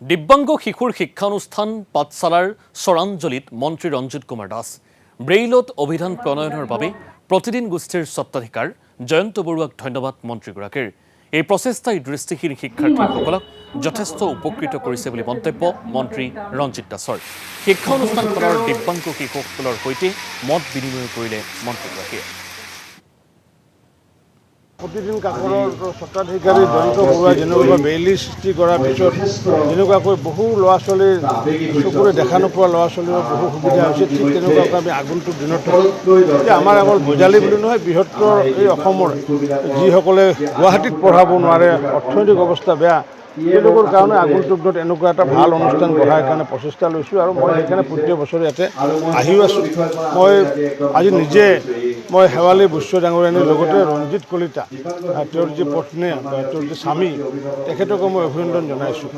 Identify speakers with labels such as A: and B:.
A: দিব্যাংগ শিশুৰ শিক্ষানুষ্ঠান পাঠশালাৰ স্বৰাঞ্জলিত মন্ত্ৰী ৰঞ্জিত কুমাৰ দাস ব্ৰেইলত অভিধান প্ৰণয়নৰ বাবে প্ৰতিদিন গোষ্ঠীৰ স্বত্বাধিকাৰ জয়ন্ত বৰুৱাক ধন্যবাদ মন্ত্ৰীগৰাকীৰ এই প্ৰচেষ্টাই দৃষ্টিহীন শিক্ষাৰ্থীসকলক যথেষ্ট উপকৃত কৰিছে বুলি মন্তব্য মন্ত্ৰী ৰঞ্জিত দাসৰ শিক্ষা অনুষ্ঠানখনৰ দিব্যাংগ শিশুসকলৰ সৈতে মত বিনিময় কৰিলে মন্ত্ৰীগৰাকীয়ে
B: প্ৰতিদিন কাকৰৰ স্বত্বাধিকাৰী জয়ন্ত বৰুৱাই যেনেকুৱা বেইলি সৃষ্টি কৰাৰ পিছত যেনেকুৱাকৈ বহু ল'ৰা ছোৱালীৰ চকুৰে দেখা নোপোৱা ল'ৰা ছোৱালীৰ বহু সুবিধা হৈছে ঠিক তেনেকুৱাকৈ আমি আগন্তুক দিনত যে আমাৰ অকল বজালি বুলি নহয় বৃহত্তৰ এই অসমৰ যিসকলে গুৱাহাটীত পঢ়াব নোৱাৰে অৰ্থনৈতিক অৱস্থা বেয়া তেওঁলোকৰ কাৰণে আগন্তুক দিনত এনেকুৱা এটা ভাল অনুষ্ঠান গঢ়াৰ কাৰণে প্ৰচেষ্টা লৈছোঁ আৰু মই সেইকাৰণে প্ৰত্যেক বছৰে ইয়াতে আহিও আছোঁ মই আজি নিজে মই শেৱালী বৈশ্য ডাঙৰীয়ানীৰ লগতে ৰঞ্জিত কলিতা তেওঁৰ যি পত্নী তেওঁৰ যি স্বামী তেখেতকো মই অভিনন্দন জনাইছোঁ।